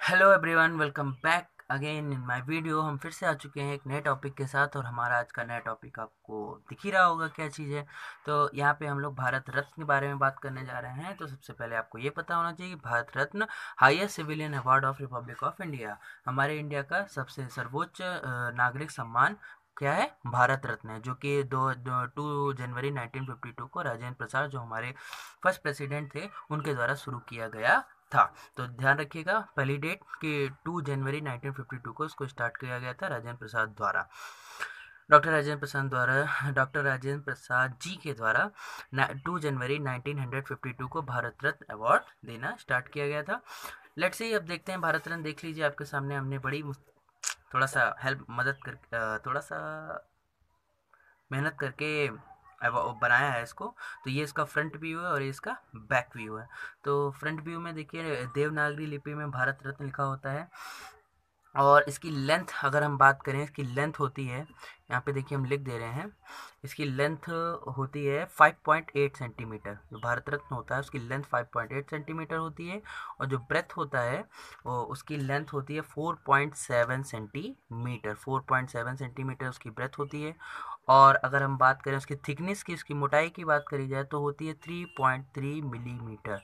Hello everyone, welcome back again in my video. हम फिर से आ चुके हैं एक नए टॉपिक के साथ और हमारा आज का नया टॉपिक आपको दिख ही रहा होगा क्या चीज़ है। तो यहाँ पे हम लोग भारत रत्न के बारे में बात करने जा रहे हैं। तो सबसे पहले आपको ये पता होना चाहिए कि Bharat Ratna highest civilian award of republic of India, हमारे इंडिया का सबसे सर्वोच्च नागरिक सम्मान क्या है, भारत रत्न है, जो कि 2 जनवरी 1952 को राजेंद्र प्रसाद, जो हमारे फर्स्ट प्रेसिडेंट थे, उनके द्वारा शुरू किया गया था। तो ध्यान रखिएगा पहली डेट कि 2 जनवरी 1952 को इसको स्टार्ट किया गया था राजेंद्र प्रसाद द्वारा। डॉक्टर राजेंद्र प्रसाद जी के द्वारा 2 जनवरी 1952 को भारत रत्न अवार्ड देना स्टार्ट किया गया था। लेट्स सी, अब देखते हैं भारत रत्न। देख लीजिए आपके सामने, हमने बड़ी थोड़ा सा हेल्प मदद कर थोड़ा सा मेहनत करके बनाया है इसको। तो ये इसका फ्रंट व्यू है और ये इसका बैक व्यू है। तो फ्रंट व्यू में देखिए देवनागरी लिपि में भारत रत्न लिखा होता है। और इसकी लेंथ अगर हम बात करें, इसकी लेंथ होती है, यहाँ पे देखिए हम लिख दे रहे हैं, इसकी लेंथ होती है 5.8 सेंटीमीटर। जो भारत रत्न होता है उसकी लेंथ 5.8 सेंटीमीटर होती है। और जो ब्रेथ होता है वो उसकी लेंथ होती है 4.7 सेंटीमीटर। 4.7 सेंटीमीटर उसकी ब्रेथ होती है। और अगर हम बात करें उसकी थिकनेस की, उसकी मोटाई की बात करी जाए तो होती है 3.3 मिलीमीटर।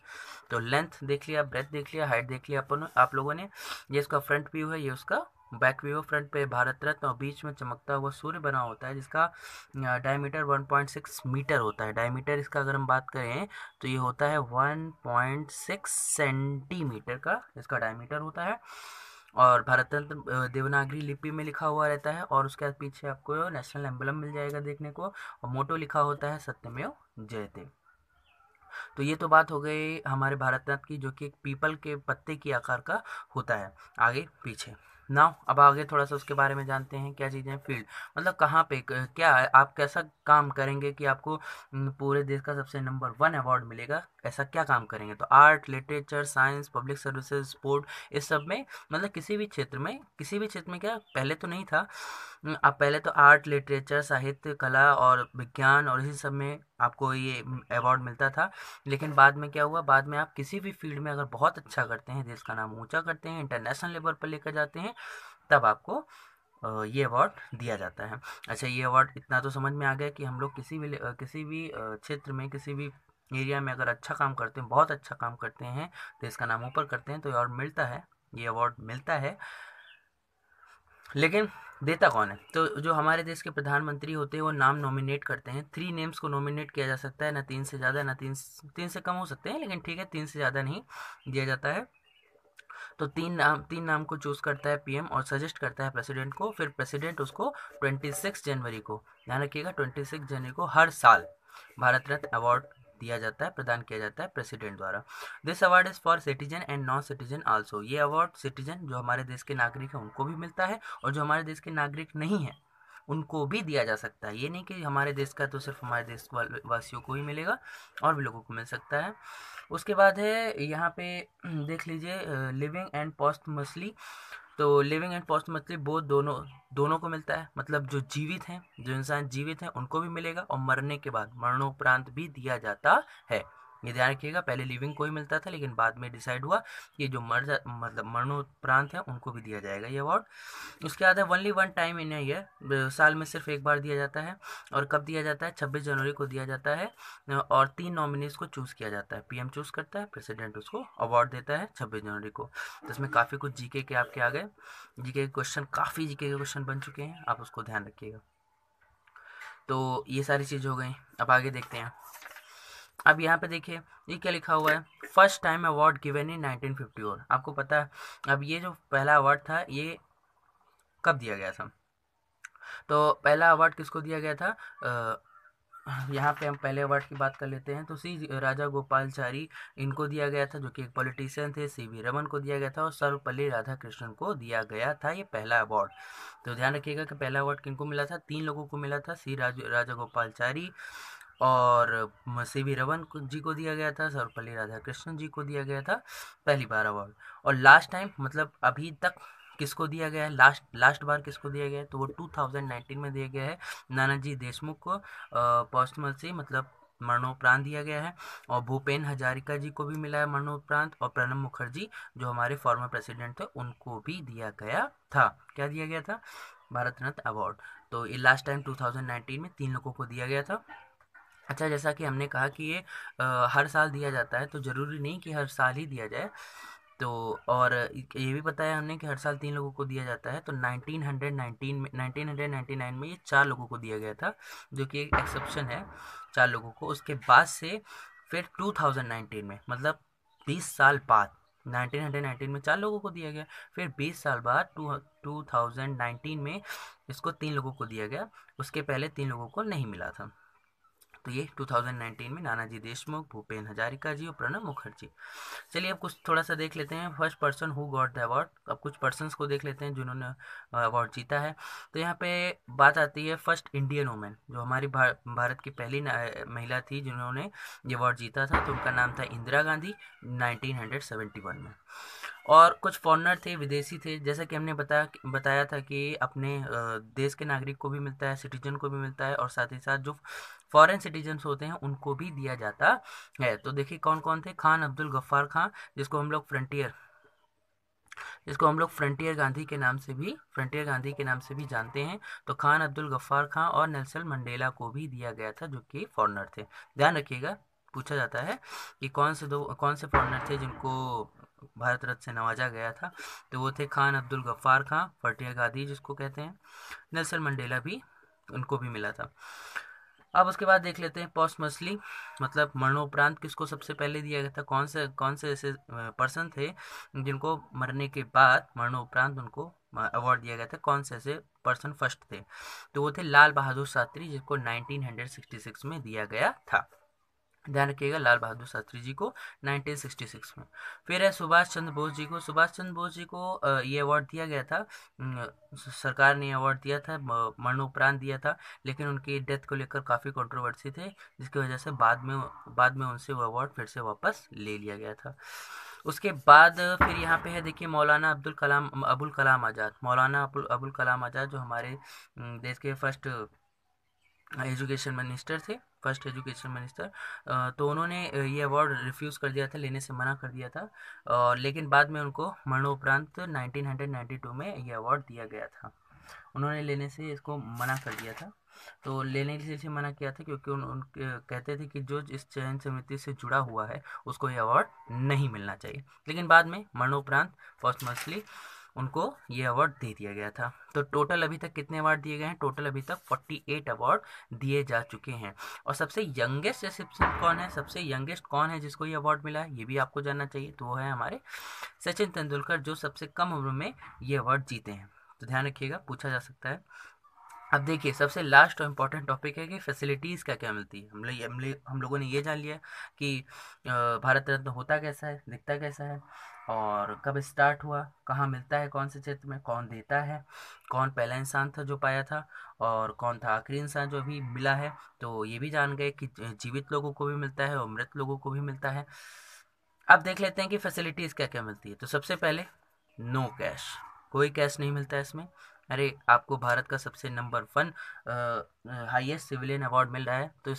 तो लेंथ देख लिया, ब्रेथ देख लिया, हाइट देख लिया अपन आप लोगों ने। ये इसका फ्रंट व्यू है, ये उसका बैक व्यू। फ्रंट पे भारत रत्न और बीच में चमकता हुआ सूर्य बना होता है, जिसका डायमीटर 1.6 मीटर होता है। डायमीटर इसका अगर हम बात करें तो ये होता है 1.6 सेंटीमीटर का इसका डायमीटर होता है। और भारत रत्न देवनागरी लिपि में लिखा हुआ रहता है। और उसके पीछे आपको नेशनल एम्बलम मिल जाएगा देखने को, और मोटो लिखा होता है सत्यमेव जयते। तो ये तो बात हो गई हमारे भारत रत्न की, जो कि एक पीपल के पत्ते की आकार का होता है आगे पीछे। नाउ अब आगे थोड़ा सा उसके बारे में जानते हैं, क्या चीज़ें फील्ड, मतलब कहाँ पे क्या आप कैसा काम करेंगे कि आपको पूरे देश का सबसे नंबर 1 अवार्ड मिलेगा। ऐसा क्या काम करेंगे? तो art, literature, science, public services, sport, इस सब में, मतलब किसी भी क्षेत्र में क्या पहले तो नहीं था। अब पहले तो आर्ट, लिटरेचर, साहित्य, कला और विज्ञान और इसी सब में आपको ये अवार्ड मिलता था। लेकिन बाद में क्या हुआ, बाद में आप किसी भी फील्ड में अगर बहुत अच्छा करते हैं, देश का नाम ऊंचा करते हैं, इंटरनेशनल लेवल पर लेकर जाते हैं, तब आपको ये अवार्ड दिया जाता है। अच्छा, ये अवार्ड इतना तो समझ में आ गया कि हम लोग किसी भी क्षेत्र में, किसी भी एरिया में अगर अच्छा काम करते हैं, बहुत अच्छा काम करते हैं, देश का नाम ऊपर करते हैं, तो ये अवार्ड मिलता है। ये अवार्ड मिलता है, लेकिन देता कौन है? तो जो हमारे देश के प्रधानमंत्री होते हैं वो नाम नॉमिनेट करते हैं। 3 नेम्स को नॉमिनेट किया जा सकता है, ना 3 से ज़्यादा, ना तीन से कम हो सकते हैं, लेकिन ठीक है, 3 से ज़्यादा नहीं दिया जाता है। तो तीन नाम को चूज करता है पीएम और सजेस्ट करता है प्रेसिडेंट को। फिर प्रेसिडेंट उसको 26 जनवरी को, ध्यान रखिएगा, 26 जनवरी को हर साल भारत रत्न अवार्ड दिया जाता है, प्रदान किया जाता है प्रेसिडेंट द्वारा। This award is for citizen and non citizen also. ये अवार्ड सिटीजन, जो हमारे देश के नागरिक हैं, उनको भी मिलता है, और जो हमारे देश के नागरिक नहीं है उनको भी दिया जा सकता है। ये नहीं कि हमारे देश का तो सिर्फ हमारे देश वासियों को ही मिलेगा, और भी लोगों को मिल सकता है। उसके बाद है यहाँ पे देख लीजिए लिविंग एंड पोस्टमसली। तो लिविंग एंड पोस्टमसली बोथ दोनों दोनों को मिलता है, मतलब जो जीवित हैं, जो इंसान जीवित हैं उनको भी मिलेगा, और मरने के बाद मरणोपरांत भी दिया जाता है। ये ध्यान रखिएगा, पहले लिविंग को ही मिलता था, लेकिन बाद में डिसाइड हुआ कि जो मतलब मरणोपरांत है उनको भी दिया जाएगा ये अवार्ड। उसके बाद है only one time in year, साल में सिर्फ एक बार दिया जाता है। और कब दिया जाता है? 26 जनवरी को दिया जाता है। और 3 नॉमिनीज को चूज किया जाता है, पीएम चूज करता है, प्रेसिडेंट उसको अवार्ड देता है 26 जनवरी को। तो इसमें काफ़ी कुछ जीके के आपके आ गए, जीके के क्वेश्चन, काफ़ी जीके के क्वेश्चन बन चुके हैं, आप उसको ध्यान रखिएगा। तो ये सारी चीज़ हो गई। अब आगे देखते हैं। अब यहाँ पे देखिए ये क्या लिखा हुआ है, first time award given in 1954। आपको पता है अब ये जो पहला अवार्ड था ये कब दिया गया था? तो पहला अवार्ड किसको दिया गया था? यहाँ पे हम पहले अवार्ड की बात कर लेते हैं। तो सी राजा गोपालचारी, इनको दिया गया था, जो कि एक पॉलिटिशियन थे। सीवी रमन को दिया गया था, और सर्वपल्ली राधाकृष्णन को दिया गया था ये पहला अवार्ड। तो ध्यान रखिएगा कि पहला अवार्ड किनको मिला था? 3 लोगों को मिला था, राजा गोपालचारी, और सीवी रमन जी को दिया गया था, सर्वपल्ली राधाकृष्णन जी को दिया गया था पहली बार अवार्ड। और लास्ट टाइम, मतलब अभी तक किसको दिया गया है, लास्ट लास्ट बार किसको दिया गया है? तो वो 2019 में दिया गया है नानाजी देशमुख को पोस्टमसली, मतलब मरणोपरांत दिया गया है। और भूपेन हजारिका जी को भी मिला है मरणोपरांत, और प्रणब मुखर्जी जो हमारे फॉर्मर प्रेसिडेंट थे उनको भी दिया गया था। क्या दिया गया था? भारत रत्न अवार्ड। तो ये लास्ट टाइम 2019 में 3 लोगों को दिया गया था। अच्छा, जैसा कि हमने कहा कि ये हर साल दिया जाता है, तो ज़रूरी नहीं कि हर साल ही दिया जाए। तो और ये भी बताया हमने कि हर साल 3 लोगों को दिया जाता है। तो 1999 में ये 4 लोगों को दिया गया था, जो कि एक एक्सेप्शन है, 4 लोगों को। उसके बाद से फिर 2019 में, मतलब 20 साल बाद, 1919 में 4 लोगों को दिया गया। फिर 20 साल बाद 2019 में इसको 3 लोगों को दिया गया। उसके पहले 3 लोगों को नहीं मिला था। तो ये 2019 में नानाजी देशमुख, भूपेन हजारिका जी और प्रणब मुखर्जी। चलिए अब कुछ थोड़ा सा देख लेते हैं first person who got the award. अब कुछ पर्सन्स को देख लेते हैं जिन्होंने अवार्ड जीता है। तो यहाँ पे बात आती है फर्स्ट इंडियन वुमेन, जो हमारी भारत की पहली महिला थी जिन्होंने ये अवार्ड जीता था। तो उनका नाम था इंदिरा गांधी, 1971 में। और कुछ फॉरेनर थे, विदेशी थे, जैसा कि हमने बताया था कि अपने देश के नागरिक को भी मिलता है, सिटीजन को भी मिलता है, और साथ ही साथ जो फॉरेन सिटीजन्स होते हैं उनको भी दिया जाता है। तो देखिए कौन कौन थे। खान अब्दुल गफ्फार खान, जिसको हम लोग फ्रंटियर गांधी के नाम से भी जानते हैं। तो खान अब्दुल गफ्फार खान और नेल्सन मंडेला को भी दिया गया था, जो कि फॉरेनर थे। ध्यान रखिएगा, पूछा जाता है कि कौन से फॉरेनर थे जिनको भारत रत्न से नवाजा गया था। तो वो थे खान अब्दुल गफ्फार खान, फ्रंटियर गांधी जिसको कहते हैं। नेल्सन मंडेला भी, उनको भी मिला था। अब उसके बाद देख लेते हैं पोस्टमसली, मतलब मरणोपरांत किसको सबसे पहले दिया गया था। कौन से ऐसे पर्सन थे जिनको मरने के बाद मरणोपरांत उनको अवार्ड दिया गया था। कौन से ऐसे पर्सन फर्स्ट थे? तो वो थे लाल बहादुर शास्त्री, जिसको 1966 में दिया गया था। ध्यान रखिएगा, लाल बहादुर शास्त्री जी को 1966 में। फिर है सुभाष चंद्र बोस जी को। ये अवार्ड दिया गया था, सरकार ने अवार्ड दिया था, मरणोपरांत दिया था, लेकिन उनकी डेथ को लेकर काफ़ी कंट्रोवर्सी थे, जिसकी वजह से बाद में उनसे वो अवार्ड फिर से वापस ले लिया गया था। उसके बाद फिर यहाँ पे है, देखिए मौलाना अबुल कलाम आज़ाद। अबुल कलाम आज़ाद जो हमारे देश के फर्स्ट एजुकेशन मिनिस्टर। तो उन्होंने ये अवार्ड रिफ्यूज़ कर दिया था, लेने से मना कर दिया था। लेकिन बाद में उनको मरणोपरांत 1992 में ये अवार्ड दिया गया था। उन्होंने लेने से इसको मना कर दिया था। तो लेने से इसे मना किया था क्योंकि उनके कहते थे कि जो इस चयन समिति से जुड़ा हुआ है उसको ये अवार्ड नहीं मिलना चाहिए। लेकिन बाद में मरणोपरांत पोस्टमसली उनको ये अवार्ड दे दिया गया था। तो टोटल अभी तक कितने अवार्ड दिए गए हैं? टोटल अभी तक 48 अवार्ड दिए जा चुके हैं। और सबसे यंगेस्ट रिसिप्शन कौन है, जिसको ये अवार्ड मिला है, ये भी आपको जानना चाहिए। तो वो है हमारे सचिन तेंदुलकर, जो सबसे कम उम्र में ये अवार्ड जीते हैं। तो ध्यान रखिएगा, पूछा जा सकता है। अब देखिए सबसे लास्ट और इम्पोर्टेंट टॉपिक है कि फैसिलिटीज़ क्या क्या मिलती है। हम लोगों ने ये जान लिया कि भारत रत्न होता कैसा है, दिखता कैसा है, और कब स्टार्ट हुआ, कहाँ मिलता है, कौन से क्षेत्र में, कौन देता है, कौन पहला इंसान था जो पाया था, और कौन था आखिरी इंसान जो अभी मिला है। तो ये भी जान गए कि जीवित लोगों को भी मिलता है और मृत लोगों को भी मिलता है। अब देख लेते हैं कि फैसिलिटीज़ क्या क्या मिलती है। तो सबसे पहले नो कैश, कोई कैश नहीं मिलता है इसमें। अरे आपको भारत का सबसे नंबर 1 हाईएस्ट सिविलियन अवार्ड मिल रहा है, तो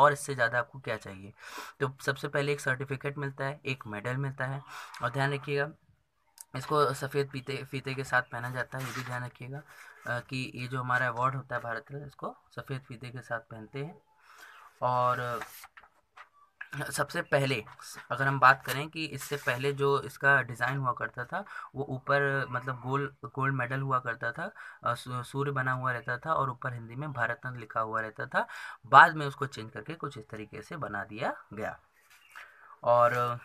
इससे ज़्यादा आपको क्या चाहिए। तो सबसे पहले एक सर्टिफिकेट मिलता है, एक मेडल मिलता है। और ध्यान रखिएगा, इसको सफ़ेद फीते के साथ पहना जाता है, ये भी ध्यान रखिएगा कि ये जो हमारा अवार्ड होता है भारत रत्न, इसको सफ़ेद फीते के साथ पहनते हैं। और सबसे पहले अगर हम बात करें कि इससे पहले जो इसका डिज़ाइन हुआ करता था, वो ऊपर मतलब गोल्ड मेडल हुआ करता था, सूर्य बना हुआ रहता था, और ऊपर हिंदी में भारत रत्न लिखा हुआ रहता था। बाद में उसको चेंज करके कुछ इस तरीके से बना दिया गया। और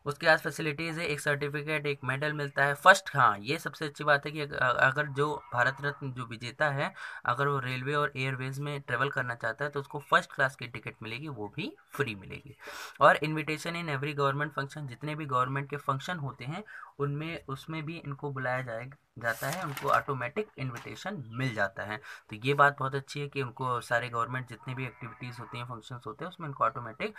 उसके बाद फैसिलिटीज़ है, एक सर्टिफिकेट, एक मेडल मिलता है फर्स्ट। हाँ, ये सबसे अच्छी बात है कि अगर जो भारत रत्न जो विजेता है, अगर वो रेलवे और एयरवेज में ट्रेवल करना चाहता है तो उसको फर्स्ट क्लास की टिकट मिलेगी, वो भी फ्री मिलेगी। और invitation in every government function, जितने भी गवर्नमेंट के फंक्शन होते हैं उसमें भी इनको बुलाया जाता है, उनको ऑटोमेटिक इनविटेशन मिल जाता है। तो ये बात बहुत अच्छी है कि उनको सारे गवर्नमेंट जितनी भी एक्टिविटीज़ होती हैं, फंक्शंस होते हैं, उसमें इनको ऑटोमेटिक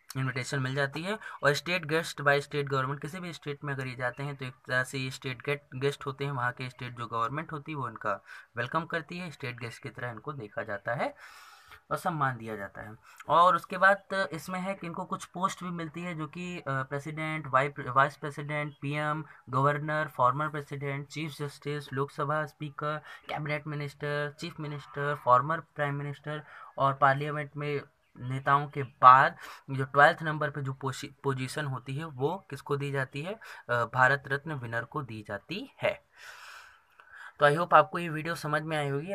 इनविटेशन मिल जाती है। और state guest by state government, किसी भी स्टेट में अगर ये जाते हैं तो एक तरह से ये स्टेट गेस्ट होते हैं। वहाँ के स्टेट जो गवर्नमेंट होती है वो इनका वेलकम करती है, स्टेट गेस्ट की तरह इनको देखा जाता है। और सम्मान दिया जाता है। और उसके बाद इसमें है कि इनको कुछ पोस्ट भी मिलती है, जो कि president, vice president, PM, governor, former president, chief justice, Lok Sabha speaker, cabinet minister, chief minister, former prime minister, और पार्लियामेंट में नेताओं के बाद जो 12th नंबर पे जो पोजीशन होती है वो किसको दी जाती है, भारत रत्न विनर को दी जाती है। तो आई होप आपको ये वीडियो समझ में आई होगी।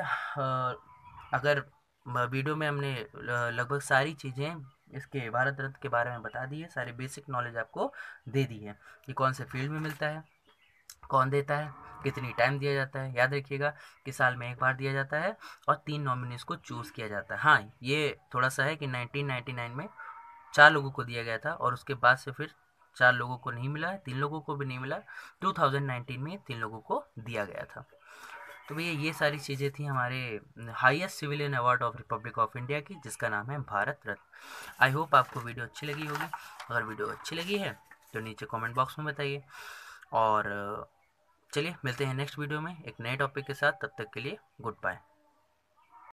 अगर वीडियो में हमने लगभग सारी चीज़ें इसके भारत रत्न के बारे में बता दी है, सारी बेसिक नॉलेज आपको दे दी है कि कौन से फील्ड में मिलता है, कौन देता है, कितनी टाइम दिया जाता है। याद रखिएगा कि साल में एक बार दिया जाता है और 3 नॉमिनीज को चूज़ किया जाता है। हाँ, ये थोड़ा सा है कि 1999 में 4 लोगों को दिया गया था और उसके बाद से फिर 4 लोगों को नहीं मिला है, 3 लोगों को भी नहीं मिला। 2019 में 3 लोगों को दिया गया था। तो भैया ये सारी चीज़ें थी हमारे highest civilian award of republic of India की, जिसका नाम है भारत रत्न। आई होप आपको वीडियो अच्छी लगी होगी। अगर वीडियो अच्छी लगी है तो नीचे कमेंट बॉक्स में बताइए। और चलिए मिलते हैं नेक्स्ट वीडियो में एक नए टॉपिक के साथ। तब तक के लिए गुड बाय।